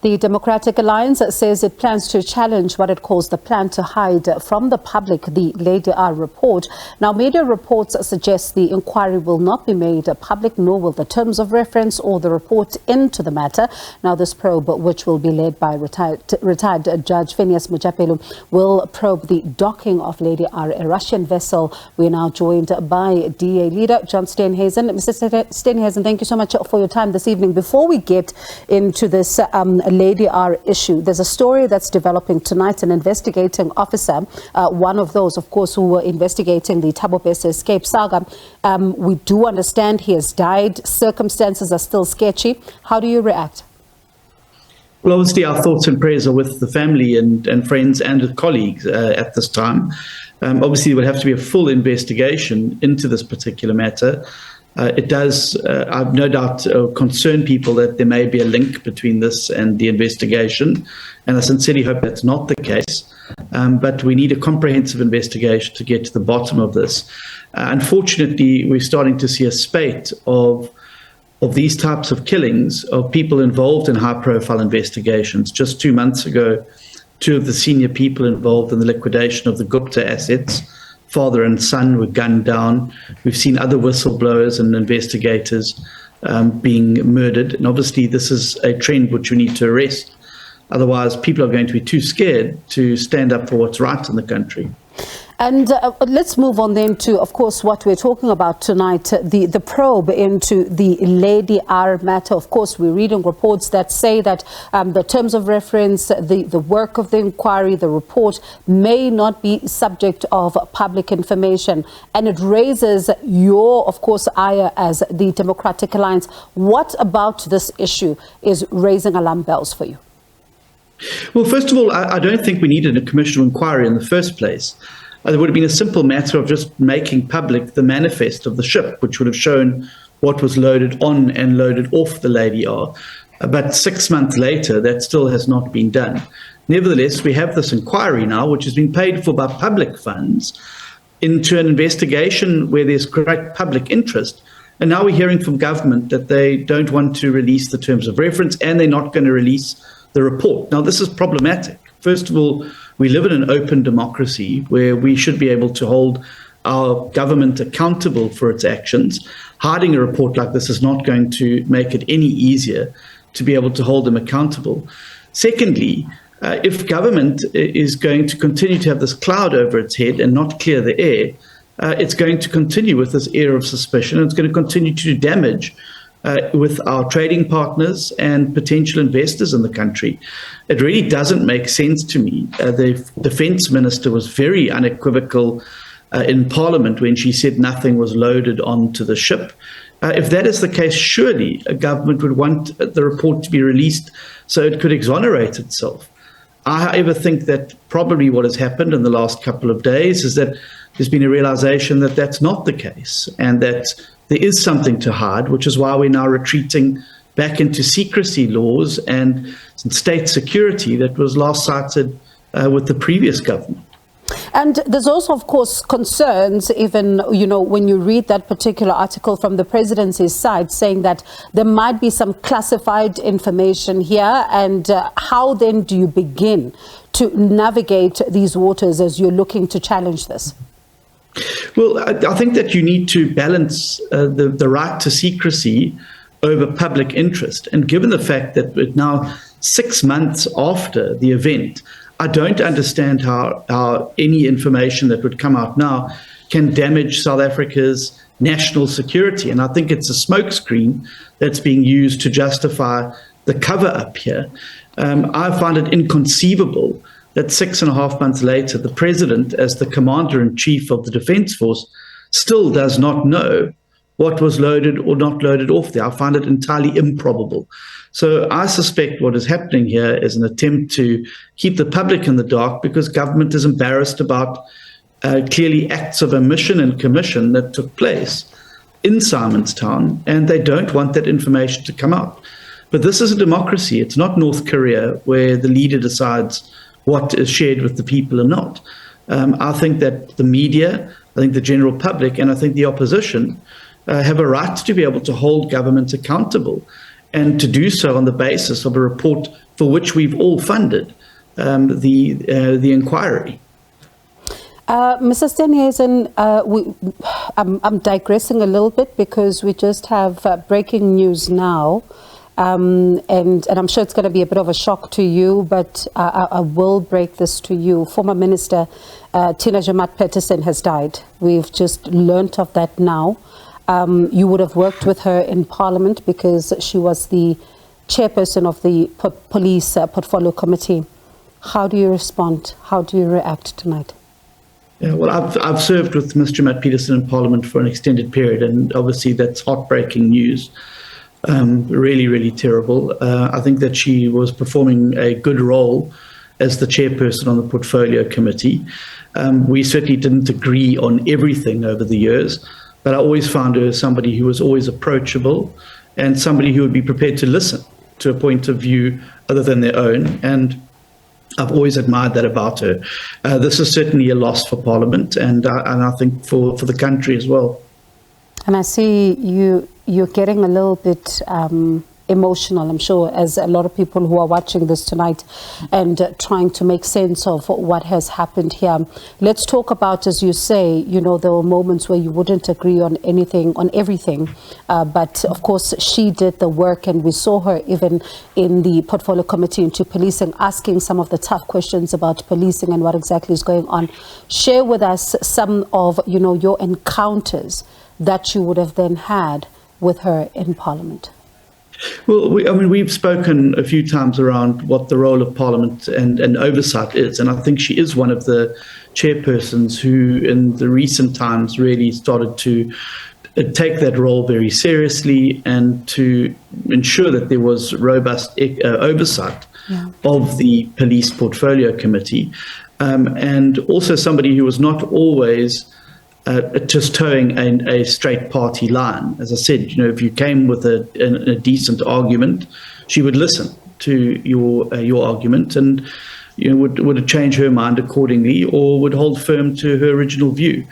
The Democratic Alliance says it plans to challenge what it calls the plan to hide from the public the Lady R report. Now, media reports suggest the inquiry will not be made public, nor will the terms of reference or the report into the matter. Now, this probe, which will be led by retired Judge Phineas Mojapeolo, will probe the docking of Lady R, a Russian vessel. We are now joined by DA leader John Steenhuisen. Mr. Steenhuisen, thank you so much for your time this evening. Before we get into this Lady R issue, there's a story that's developing tonight. An investigating officer, one of those, of course, who were investigating the Thabo Bese escape saga, we do understand he has died. Circumstances are still sketchy. How do you react? Well, obviously, our thoughts and prayers are with the family and friends and with colleagues at this time. Obviously, there would have to be a full investigation into this particular matter. It does, I've no doubt, concern people that there may be a link between this and the investigation, and I sincerely hope that's not the case. But we need a comprehensive investigation to get to the bottom of this. Unfortunately, we're starting to see a spate of these types of killings of people involved in high-profile investigations. Just 2 months ago, two of the senior people involved in the liquidation of the Gupta assets, father and son, were gunned down. We've seen other whistleblowers and investigators being murdered. And obviously, this is a trend which we need to arrest. Otherwise, people are going to be too scared to stand up for what's right in the country. And let's move on then to, of course, what we're talking about tonight, the probe into the Lady R matter. Of course, we're reading reports that say that the terms of reference, the work of the inquiry, the report may not be subject of public information. And it raises your, of course, ire as the Democratic Alliance. What about this issue is raising alarm bells for you? Well, first of all, I don't think we needed a commission of inquiry in the first place. It would have been a simple matter of just making public the manifest of the ship, which would have shown what was loaded on and loaded off the Lady R. But 6 months later, that still has not been done. Nevertheless, we have this inquiry now, which has been paid for by public funds, into an investigation where there's great public interest. And now we're hearing from government that they don't want to release the terms of reference and they're not going to release the report. Now, this is problematic. First of all, we live in an open democracy where we should be able to hold our government accountable for its actions. Hiding a report like this is not going to make it any easier to be able to hold them accountable. Secondly, if government is going to continue to have this cloud over its head and not clear the air, it's going to continue with this air of suspicion. It's going to continue to do damage with our trading partners and potential investors in the country. It really doesn't make sense to me. The defense minister was very unequivocal in Parliament when she said nothing was loaded onto the ship. If that is the case, surely a government would want the report to be released so it could exonerate itself. I, however, think that probably what has happened in the last couple of days is that there's been a realization that that's not the case and that there is something to hide, which is why we're now retreating back into secrecy laws and state security that was last cited with the previous government. And there's also, of course, concerns, even, you know, when you read that particular article from the presidency's side saying that there might be some classified information here. And how then do you begin to navigate these waters as you're looking to challenge this? Well, I think that you need to balance the right to secrecy over public interest. And given the fact that we're now 6 months after the event, I don't understand how any information that would come out now can damage South Africa's national security. And I think it's a smokescreen that's being used to justify the cover-up here. I find it inconceivable that 6.5 months later, the president, as the commander-in-chief of the Defence Force, still does not know what was loaded or not loaded off there. I find it entirely improbable. So I suspect what is happening here is an attempt to keep the public in the dark because government is embarrassed about clearly acts of omission and commission that took place in Simonstown, and they don't want that information to come out. But this is a democracy. It's not North Korea where the leader decides what is shared with the people or not. I think that the media, I think the general public, and I think the opposition have a right to be able to hold government accountable and to do so on the basis of a report for which we've all funded the inquiry. Mr. Steenhuisen, I'm digressing a little bit because we just have breaking news now, and I'm sure it's going to be a bit of a shock to you, but I will break this to you. Former Minister Tina Joemat-Pettersson has died. We've just learnt of that now. You would have worked with her in Parliament because she was the chairperson of the Police Portfolio Committee. How do you respond? How do you react tonight? Yeah, well, I've served with Ms. Joemat-Pettersson in Parliament for an extended period, and obviously that's heartbreaking news. Really, really terrible. I think that she was performing a good role as the chairperson on the Portfolio Committee. We certainly didn't agree on everything over the years, but I always found her somebody who was always approachable and somebody who would be prepared to listen to a point of view other than their own. And I've always admired that about her. This is certainly a loss for Parliament and I think for the country as well. And I see you're getting a little bit emotional, I'm sure, as a lot of people who are watching this tonight and trying to make sense of what has happened here. Let's talk about, as you say, you know, there were moments where you wouldn't agree on anything, on everything. But of course, she did the work, and we saw her even in the Portfolio Committee into Policing, asking some of the tough questions about policing and what exactly is going on. Share with us some of, you know, your encounters that you would have then had with her in Parliament. Well, we've spoken a few times around what the role of Parliament and oversight is, and I think she is one of the chairpersons who, in the recent times, really started to take that role very seriously and to ensure that there was robust oversight of the Police Portfolio Committee, and also somebody who was not always just towing a straight party line. As I said, you know, if you came with a decent argument, she would listen to your argument and, you know, would change her mind accordingly or would hold firm to her original view.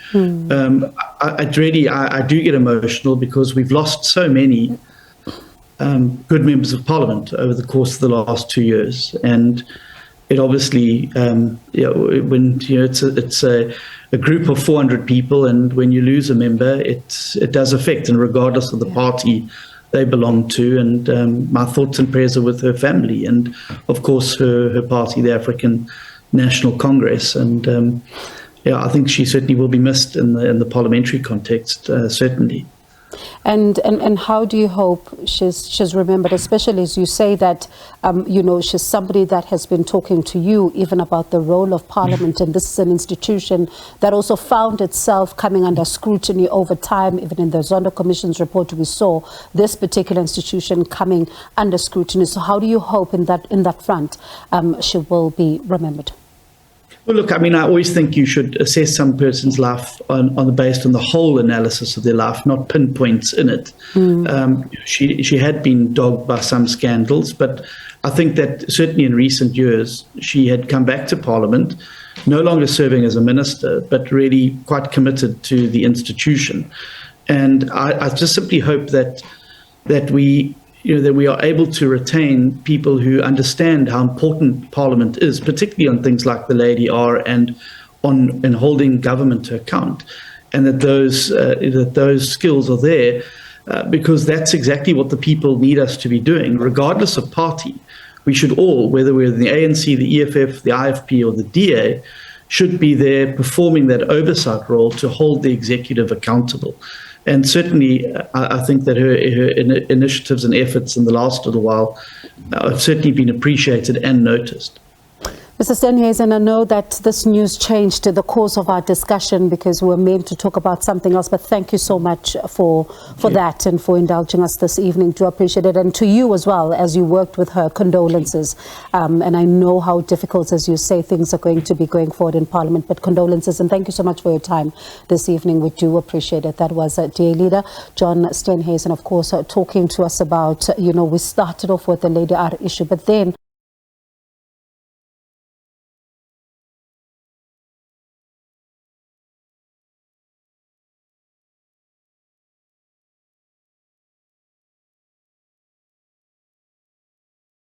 I do get emotional because we've lost so many good members of Parliament over the course of the last 2 years, and it obviously, when you know it's a group of 400 people, and when you lose a member, it does affect, and regardless of the party they belong to. And my thoughts and prayers are with her family, and of course her party, the African National Congress. And I think she certainly will be missed in the parliamentary context, certainly. And how do you hope she's remembered, especially as you say that, you know, she's somebody that has been talking to you even about the role of Parliament, and this is an institution that also found itself coming under scrutiny over time. Even in the Zondo Commission's report, we saw this particular institution coming under scrutiny. So how do you hope in that front she will be remembered? Well, look, I mean, I always think you should assess some person's life based on the whole analysis of their life, not pinpoints in it. She had been dogged by some scandals, but I think that certainly in recent years, she had come back to Parliament, no longer serving as a minister, but really quite committed to the institution. And I just simply hope that we are able to retain people who understand how important Parliament is, particularly on things like the Lady R and on holding government to account, and that those skills are there, because that's exactly what the people need us to be doing, regardless of party. We should all, whether we're in the ANC, the EFF, the IFP, or the DA, should be there performing that oversight role to hold the executive accountable. And certainly, I think that her initiatives and efforts in the last little while have certainly been appreciated and noticed. Mr. Steenhuisen, I know that this news changed the course of our discussion because we were meant to talk about something else, but thank you so much for that and for indulging us this evening. Do appreciate it. And to you as well, as you worked with her, condolences. And I know how difficult, as you say, things are going to be going forward in Parliament, but condolences. And thank you so much for your time this evening. We do appreciate it. That was DA Leader John Steenhuisen, of course, talking to us about, we started off with the Lady R issue, but then